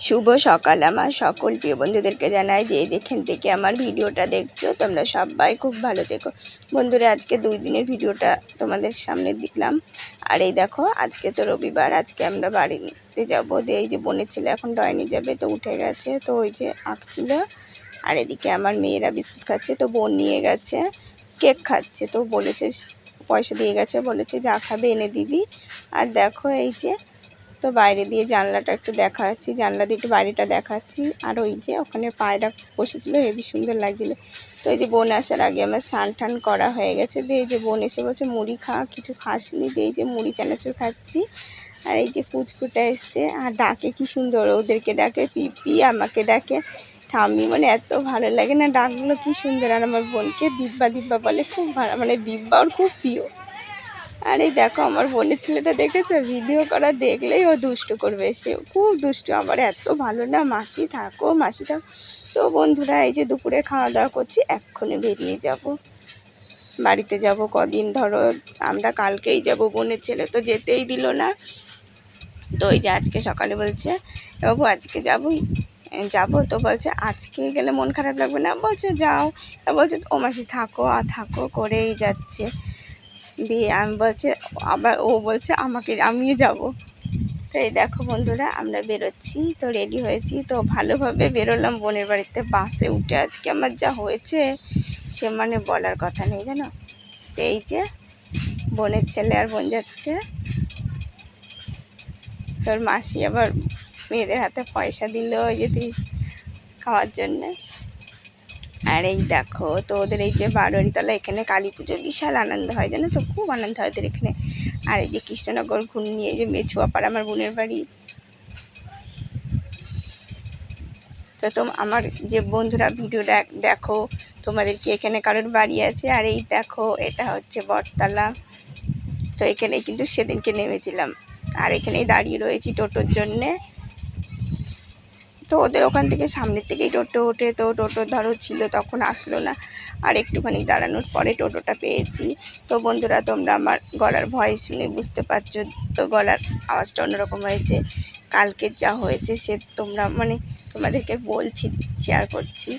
শুভ সকাল আমার সকল প্রিয় বন্ধুদেরকে জানাই যে যেখান থেকে আমার ভিডিওটা দেখছো তোমরা সবাই খুব ভালো থেকো। বন্ধুরা, আজকে 2 দিনের ভিডিওটা তোমাদের সামনে দিলাম। আর এই দেখো, আজকে তো রবিবার, আজকে আমরা বাড়িতে যাবো। এই যে বোনের ছেলে এখন ডয়নি যাবে, তো উঠে গেছে, তো ওই যে আঁকছিল। আর এদিকে আমার মেয়েরা বিস্কুট খাচ্ছে, তো বোন নিয়ে গেছে কেক খাচ্ছে, তো বলেছে পয়সা দিয়ে গেছে, বলেছে যা খাবে এনে দিবি। আর দেখো এই যে, তো বাইরে দিয়ে জানলাটা একটু দেখাচ্ছি, জানলা দিয়ে একটু বাইরেটা দেখাচ্ছি। আর ওই যে ওখানে পায়রা বসেছিল, হেবি সুন্দর লাগছিল। তো এই যে বোন আসার আগে আমার স্নান টান করা হয়ে গেছে। দিয়ে এই যে বোন এসে বলছে মুড়ি খা, কিছু খাসনি। দিয়ে এই যে মুড়ি চানাচুর খাচ্ছি। আর এই যে ফুচকুটা এসছে, আর ডাকে কি সুন্দর, ওদেরকে ডাকে পিপি, আমাকে ডাকে ঠাম্মি, মানে এত ভালো লাগে না ডাকগুলো, কি সুন্দর। আর আমার বোনকে দিব্যা দিব্যা বলে, খুব ভালো, মানে দিব্যা ওর খুব প্রিয়। আর এই দেখো আমার বোনের ছেলেটা, দেখেছো? ভিডিও করা দেখলেই ও দুষ্টু করবে, সে খুব দুষ্টু। আমার এত ভালো না, মাসি থাকো মাসি থাকো। তো বন্ধুরা, এই যে দুপুরে খাওয়া দাওয়া করছি, এক্ষুনি বেরিয়ে যাব, বাড়িতে যাব। কদিন ধরো, আমরা কালকেই যাব, বোনের ছেলে তো যেতেই দিল না। তো এই যে আজকে সকালে বলছে বাবু আজকে যাবই, যাবো। তো বলছে আজকে গেলে মন খারাপ লাগবে না, বলছে যাও। তা বলছে ও মাসি থাকো আর থাকো করেই যাচ্ছে। দিয়ে আমি বলছে, আবার ও বলছে আমাকে, আমিও যাব। তো এই দেখো বন্ধুরা, আমরা বেরোচ্ছি, তো রেডি হয়েছি, তো ভালোভাবে বেরোলাম বোনের বাড়িতে বাসে উঠে। আজকে আমার যা হয়েছে সে মানে বলার কথা নেই, জানো। তো এই যে বোনের ছেলে আর বোন যাচ্ছে, তোর মাসি আবার মেয়েদের হাতে পয়সা দিল ওই যে 30 খাওয়ার জন্যে। আর এই দেখো, তো ওদের এই যে বারোয়ারিতলা, এখানে কালী পুজোর বিশাল আনন্দ হয়, জানো তো, খুব আনন্দ হয় ওদের এখানে। আর এই যে কৃষ্ণনগর ঘূর্ণি, এই যে মেছুয়াপাড়া আমার বোনের বাড়ি। তো আমার যে বন্ধুরা ভিডিওটা দেখো, তোমাদের কি এখানে কারোর বাড়ি আছে? আর এই দেখো, এটা হচ্ছে বটতলা। তো এখানে কিন্তু সেদিনকে নেমেছিলাম, আর এখানেই দাঁড়িয়ে রয়েছি টোটোর জন্যে। তো ওদের ওখান থেকে সামনের থেকেই টোটো ওঠে, তো টোটো ধরো ছিল, তখন আসলো না। আর একটুখানি দাঁড়ানোর পরে টোটোটা পেয়েছি। তো বন্ধুরা, তোমরা আমার গলার ভয়েস শুনে বুঝতে পারছো, তো গলার আওয়াজটা অন্যরকম হয়েছে। কালকের যা হয়েছে সে তোমরা মানে তোমাদেরকে বলছি, শেয়ার করছি।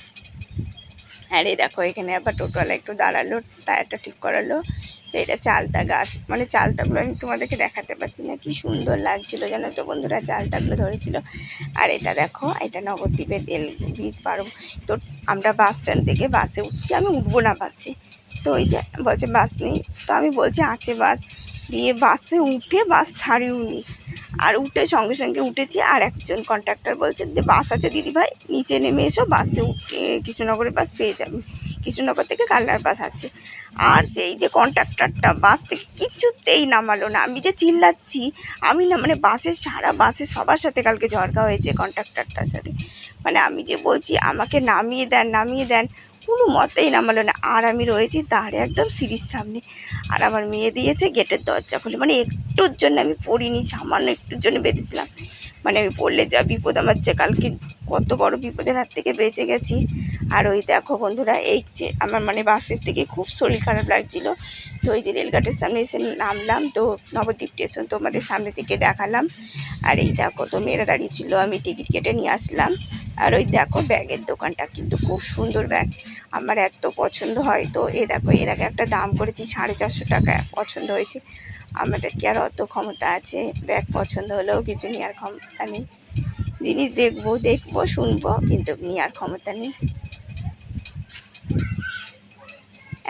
আর এই দেখো, এখানে আবার টোটোওয়ালা একটু দাঁড়ালো, টায়ারটা ঠিক করালো। তো এটা চালতা গাছ, মানে চালতাগুলো আমি তোমাদেরকে দেখাতে পারছি না, কি সুন্দর লাগছিলো জানো তো বন্ধুরা, চালতাগুলো ধরেছিল। আর এটা দেখো, এটা নবদ্বীপের রেল ব্রিজ পার। তো আমরা বাস স্ট্যান্ড থেকে বাসে উঠছি, আমি উঠবো না বাসে। তো ওই যে বলছে বাস নেই, তো আমি বলছি আছে বাস। দিয়ে বাসে উঠে বাস ছাড়িওনি, আর উঠে সঙ্গে সঙ্গে উঠেছি। আর একজন কন্ট্রাক্টর বলছে যে বাস আছে দিদিভাই, নিচে নেমে এসো, বাসে উঠে কৃষ্ণনগরের বাস পেয়ে যাবে, কৃষ্ণনগর থেকে কালনার বাস আছে। আর সেই যে কন্ট্রাক্টরটা বাস থেকে কিছুতেই নামালো না। আমি যে চিল্লাচ্ছি, আমি না মানে বাসের সারা বাসের সবার সাথে কালকে ঝড়কা হয়েছে কন্ট্রাক্টরটার সাথে। মানে আমি যে বলছি আমাকে নামিয়ে দেন নামিয়ে দেন, কোনো মতেই নামালো না। আর আমি রয়েছি তার একদম সিঁড়ির সামনে, আর আমার মেয়ে দিয়েছে গেটের দরজা খুলে। মানে একটুর জন্য আমি পড়িনি, সামান্য একটুর জন্য বেঁধেছিলাম। মানে আমি পড়লে যা বিপদ আমার, যে কালকে কত বড় বিপদের হাত থেকে বেঁচে গেছি। আর ওই দেখো বন্ধুরা, এই যে আমার মানে বাসের থেকে খুব শরীর খারাপ লাগছিলো। তো ওই যে রেলঘাটের সামনে এসে নামলাম, তো নবদ্বীপ স্টেশন তোমাদের সামনে থেকে দেখালাম। আর এই দেখো, তো মেয়েরা দাঁড়িয়ে ছিল, আমি টিকিট কেটে নিয়ে আসলাম। আর ওই দেখো ব্যাগের দোকানটা কিন্তু খুব সুন্দর ব্যাগ, আমার এত পছন্দ হয়। তো এ দেখো, এর আগে একটা দাম করেছি 450 টাকা, পছন্দ হয়েছে। আমাদের কি আর অত ক্ষমতা আছে, ব্যাগ পছন্দ হলেও কিছু নেওয়ার ক্ষমতা নেই। জিনিস দেখবো দেখবো শুনবো, কিন্তু নেওয়ার ক্ষমতা নেই।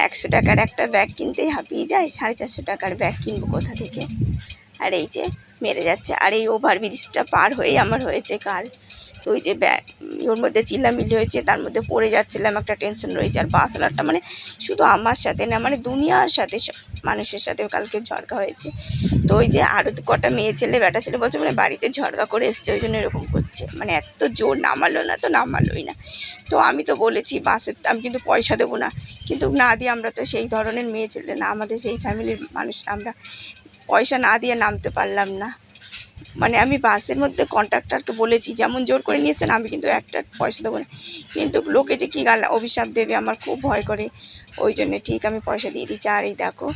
100 টাকার একটা ব্যাগ কিনতেই হাঁপিয়ে যায়, 450 টাকার ব্যাগ কিনবো কোথা থেকে? আর এই যে মেরে যাচ্ছে, আর এই ওভারব্রিজটা পার হয়েই আমার হয়েছে কাল। তো ওই যে ওর মধ্যে চিল্লামিল্লি হয়েছে, তার মধ্যে পড়ে যাচ্ছিলাম, একটা টেনশন রয়েছে। আর বাসওয়ালাটা মানে শুধু আমার সাথে না, মানে দুনিয়ার সাথে মানুষের সাথে কালকে ঝড়কা হয়েছে। তো ওই যে আরও কটা মেয়ে ছেলে বেটা ছেলে বলছে মানে বাড়িতে ঝড়কা করে এসছে, ওই জন্য এরকম করছে। মানে এত জোর, নামালো না তো নামালোই না। তো আমি তো বলেছি বাসের আমি কিন্তু পয়সা দেবো না, কিন্তু না দিয়ে, আমরা তো সেই ধরনের মেয়ে ছেলে না, আমাদের সেই ফ্যামিলির মানুষ, আমরা পয়সা না দিয়ে নামতে পারলাম না। মানে আমি বাসের মধ্যে কন্ট্রাক্টরকে বলেছি, যেমন জোর করে নিয়েছেন আমি কিন্তু একটা পয়সা দেবো না, কিন্তু লোকে যে কী অভিশাপ দেবে আমার খুব ভয় করে, ওই জন্যে ঠিক আমি পয়সা দিয়ে দিচ্ছি। আর এই দেখো,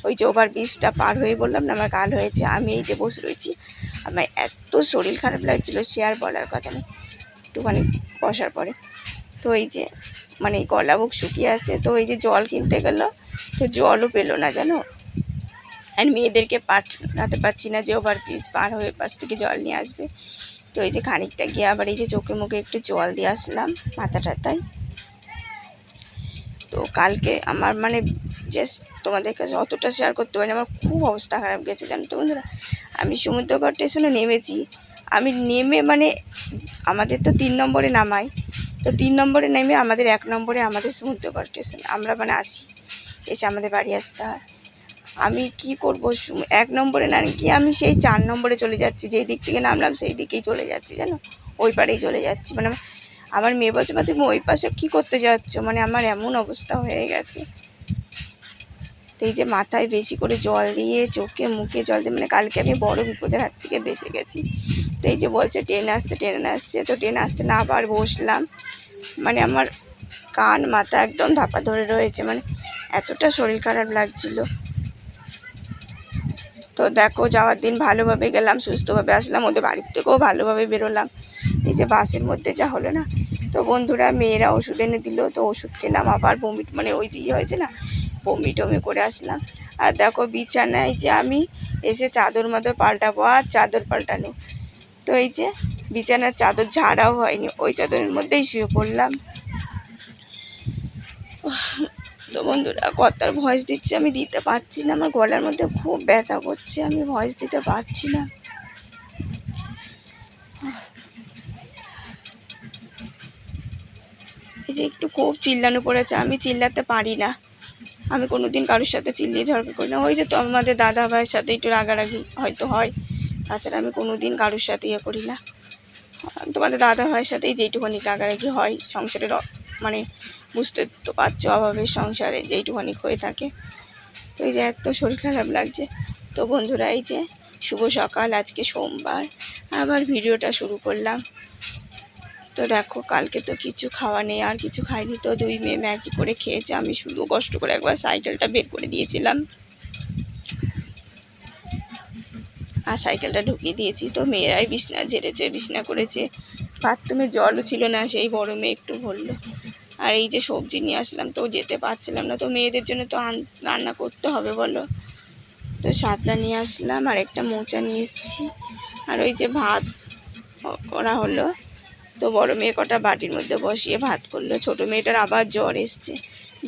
ওই যে ওভারব্রিজটা পার হয়ে বললাম না আমার কাল হয়েছে, আমি এই যে বসে রয়েছি, আমার এত শরীর খারাপ লাগছিলো সে আর বলার কথা নেই একটুখানি বসার পরে। তো এই যে মানে গলা বুক শুকিয়ে আসছে, তো এই যে জল কিনতে গেল তো জলও পেলো না জানো। আর মেয়েদেরকে পাঠাতে পারছি না যে ওভার ব্রিজ পার হয়ে পাশ থেকে জল নিয়ে আসবে। তো এই যে খানিকটা গিয়ে আবার এই যে চোখে মুখে একটু জল দিয়ে আসলাম মাথা টাথায়। তো কালকে আমার মানে জাস্ট তোমাদের কাছে অতটা শেয়ার করতে পারি, আমার খুব অবস্থা খারাপ গেছে জানো তো বন্ধুরা। আমি সমুদ্রগড় স্টেশনে নেমেছি, আমি নেমে মানে আমাদের তো 3 নম্বরে নামাই, তো 3 নম্বরে নেমে আমাদের 1 নম্বরে আমাদের সমুদ্রগড় স্টেশন, আমরা মানে আসি এসে আমাদের বাড়ি আসতে হয়। আমি কি করবো 1 নম্বরে না গিয়ে আমি সেই 4 নম্বরে চলে যাচ্ছি, যেই দিক থেকে নামলাম সেই দিকেই চলে যাচ্ছি জানো, ওই পারেই চলে যাচ্ছি। মানে আমার মেয়ে বলছে মা তুমি ওই পাশে কী করতে যাচ্ছ, মানে আমার এমন অবস্থা হয়ে গেছে। তো এই যে মাথায় বেশি করে জল দিয়ে চোখে মুখে জল দিয়ে মানে কালকে আমি বড় বিপদের হাত থেকে বেঁচে গেছি। তো এই যে বলছে ট্রেন আসছে ট্রেন আসছে, তো ট্রেন আসছে না আবার বসলাম, মানে আমার কান মাথা একদম ধাপা ধরে রয়েছে, মানে এতটা শরীর খারাপ লাগছিল। তো দেখো যাওয়ার দিন ভালোভাবে গেলাম সুস্থভাবে আসলাম, ওদের বাড়ির থেকেও ভালোভাবে বেরোলাম। এই যে বাসের মধ্যে যা হলো না, তো বন্ধুরা মেয়েরা ওষুধ এনে দিল, তো ওষুধ খেলাম, আবার বমি মানে ওই যে হয়েছে না বমি টমি করে আসলাম। আর দেখো বিছানায় যে আমি এসে চাদর মাদর পাল্টাবো আর চাদর পাল্টানো, তো এই যে বিছানার চাদর ঝাড়াও হয়নি, ওই চাদরের মধ্যেই শুয়ে পড়লাম। তো বন্ধুরা কথার ভয়েস দিচ্ছি আমি দিতে পারছি না, আমার গলার মধ্যে খুব ব্যথা করছে, আমি ভয়েস দিতে পারছি না। এই যে একটু খুব চিল্লানো পড়েছে, আমি চিল্লাতে পারি না, আমি কোনো দিন কারোর সাথে চিল্লিয়ে ঝগড়া করি না। ওই যে তো আমাদের দাদা ভাইয়ের সাথে একটু রাগারাগি হয়তো হয়, তাছাড়া আমি কোনো দিন কারোর সাথে ইয়ে করি না। তোমাদের দাদা ভাইয়ের সাথেই যেইটুখানি রাগারাগি হয় সংসারের, মানে বুঝতে তো পারছো অভাবের সংসারে যেইটুখানি হয়ে থাকে। তো এই যে এত শরীর খারাপ লাগছে। তো বন্ধুরা এই যে শুভ সকাল, আজকে সোমবার, আবার ভিডিওটা শুরু করলাম। তো দেখো কালকে তো কিছু খাওয়া নেই, আর কিছু খাইনি, তো 2 মেয়ে ম্যাগি করে খেয়েছে, আমি শুধু কষ্ট করে একবার সাইকেলটা বের করে দিয়েছিলাম আর সাইকেলটা ঢুকিয়ে দিয়েছি। তো মেয়েরাই বিছনা ঝেড়েছে বিছনা করেছে, বাথরুমে জলও ছিল না, সেই বড় মেয়ে একটু ভরলো। আর এই যে সবজি নিয়ে আসলাম, তো যেতে পারছিলাম না, তো মেয়েদের জন্য তো রান্না করতে হবে বলো। তো শাপলা নিয়ে আসলাম আর একটা মোচা নিয়ে এসেছি, আর ওই যে ভাত করা হলো। তো বড় মেয়ে কটা বাটির মধ্যে বসিয়ে ভাত করলো, ছোটো মেয়েটার আবার জ্বর এসছে,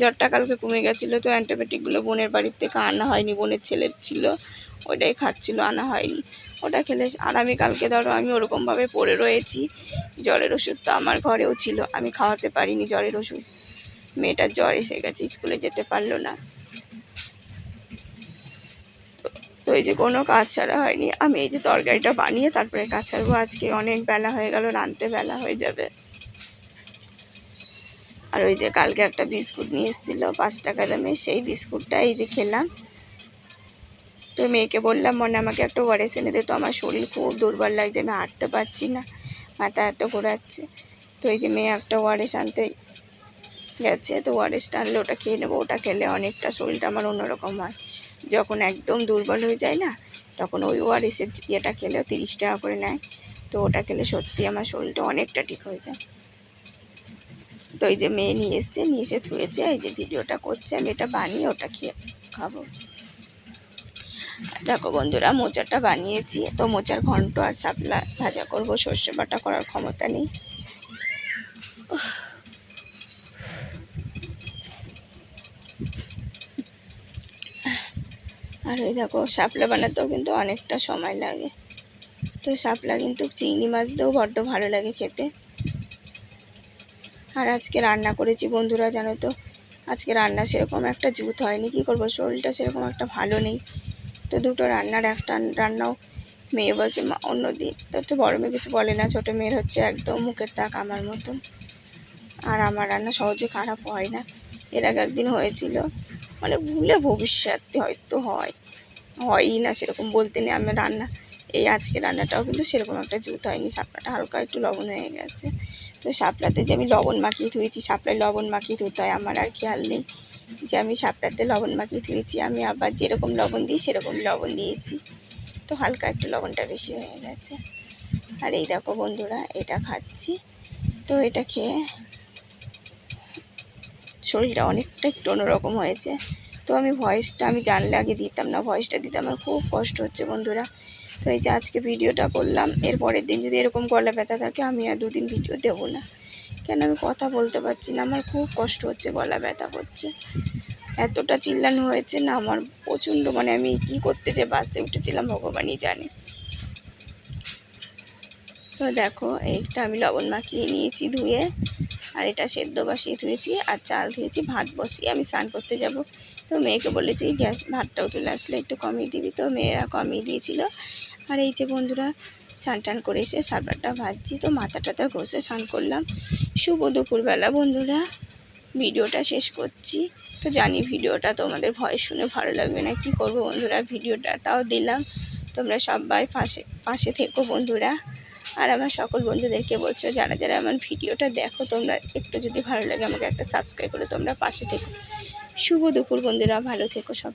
জ্বরটা কালকে কমে গেছিলো, তো অ্যান্টিবায়োটিকগুলো বোনের বাড়ির থেকে আনা হয়নি, বোনের ছেলের ছিল ওইটাই খাচ্ছিলো, আনা হয়নি, ওটা খেলে। আর আমি কালকে ধরো আমি ওরকমভাবে পড়ে রয়েছি, জ্বরের ওষুধ তো আমার ঘরেও ছিল, আমি খাওয়াতে পারিনি জ্বরের ওষুধ, মেয়েটার জ্বর এসে গেছে, স্কুলে যেতে পারলো না। তো এই যে কোনো কাজ ছাড়া হয়নি, আমি এই যে তরকারিটা বানিয়ে তারপরে কাজ ছাড়বো, আজকে অনেক বেলা হয়ে গেল, রাঁধতে বেলা হয়ে যাবে। আর ওই যে কালকে একটা বিস্কুট নিয়ে এসেছিলো 5 টাকা দামের, সেই বিস্কুটটা এই যে খেলাম। তো মেয়েকে বললাম মনে আমাকে একটা ওআরএস এনে দে, তো আমার শরীর খুব দুর্বল লাগছে, আমি হাঁটতে পারছি না, মাথা এত ঘোরাচ্ছে। তো এই যে মেয়ে একটা ওআরএস আনতে গেছে, তো ওআরএসটা আনলে ওটা খেয়ে নেবো, ওটা খেলে অনেকটা শরীরটা আমার অন্যরকম হয়, যখন একদম দুর্বল হয়ে যায় না তখন ওই ওআরএসের ইয়েটা খেলেও 30 টাকা করে নেয়, তো ওটা খেলে সত্যি আমার শরীরটা অনেকটা ঠিক হয়ে যায়। তো এই যে মেয়ে নিয়ে এসছে, নিয়ে এসে ধুয়েছে, এই যে ভিডিওটা করছে, আমি এটা বানিয়ে ওটা খেয়ে খাবো। দেখো বন্ধুরা মোচাটা বানিয়েছি, তো মোচার ঘন্ট আর শাপলা ভাজা করব, সর্ষে বাটা করার ক্ষমতা নেই। আর ওই দেখো শাপলা বানাতেও কিন্তু অনেকটা সময় লাগে, তো শাপলা কিন্তু চিংড়ি মাছ দিয়েও বড্ড ভালো লাগে খেতে। আর আজকে রান্না করেছি বন্ধুরা, জানো তো আজকে রান্না সেরকম একটা জুত হয়নি, কী করবো শরীরটা সেরকম একটা ভালো নেই, তো দুটো রান্নার একটা রান্নাও মেয়ে বলছে মা অন্য দিন, তো বড় মেয়ে কিছু বলে না, ছোটো মেয়ের হচ্ছে একদম মুখের তাক আমার মতন, আর আমার রান্না সহজে খারাপ হয় না। এর আগে একদিন হয়েছিল, মানে ভুলে ভবিষ্যতে হয়তো হয়ই না সেরকম বলতে নেই, আমার রান্না এই আজকে রান্নাটাও কিন্তু সেরকম একটা জুত হয়নি, শাপলাটা হালকা একটু লবণ হয়ে গেছে। তো শাপলাতে যে আমি লবণ মাখিয়ে ধুয়েছি, শাপলায় লবণ মাখিয়ে ধুতে হয়, আমার আর খেয়াল নেই যে আমি শাপলাতে লবণ মাখিয়ে ধুয়েছি, আমি আবার যেরকম লবণ দিই সেরকম লবণ দিয়েছি। তো হালকা একটু লবণটা বেশি হয়ে গেছে। আর এই দেখো বন্ধুরা, এটা খাচ্ছি। তো এটা খেয়ে শরীরটা অনেকটা একটু অন্যরকম হয়েছে। তো আমি ভয়েসটা জানলে আগে দিতাম না, ভয়েসটা দিতে আমার খুব কষ্ট হচ্ছে বন্ধুরা। তো এই যে আজকে ভিডিওটা করলাম, এর পরের দিন যদি এরকম গলা ব্যথা থাকে আমি আর 2 দিন ভিডিও দেবো না, কেন আমি কথা বলতে পারছি না, আমার খুব কষ্ট হচ্ছে, গলা ব্যথা করছে। এতটা চিল্লানো হয়েছে না আমার প্রচণ্ড, মানে আমি কী করতে যে বাসে উঠেছিলাম ভগবানই জানে। তো দেখো, এইটা আমি লবণ মাখিয়ে নিয়েছি ধুয়ে, আর এটা সেদ্ধ বসিয়ে ধুয়েছি, আর চাল ধুয়েছি, ভাত বসিয়ে আমি স্নান করতে যাব। তো মেয়েকে বলেছি গ্যাস ভাতটাও তুলে আসলে একটু কমিয়ে দিবি, তো মেয়েরা কমিয়ে দিয়েছিল। আর এই যে বন্ধুরা, স্নান টান করে এসে সাবানটা ভাজছি, তো মাথাটাতে ঘষে স্নান করলাম। শুভ দুপুরবেলা বন্ধুরা, ভিডিওটা শেষ করছি। তো জানি ভিডিওটা তোমাদের ভয়েস শুনে ভালো লাগবে না, কি করব বন্ধুরা, ভিডিওটা তাও দিলাম। তোমরা সবাই পাশে থেকো বন্ধুরা। আর আমার সকল বন্ধুদেরকে বলছো, যারা যারা আমার ভিডিওটা দেখো, তোমরা একটু যদি ভালো লাগে আমাকে একটা সাবস্ক্রাইব করে তোমরা পাশে থেকো। শুভ দুপুর বন্ধুরা, ভালো থেকো সবাই।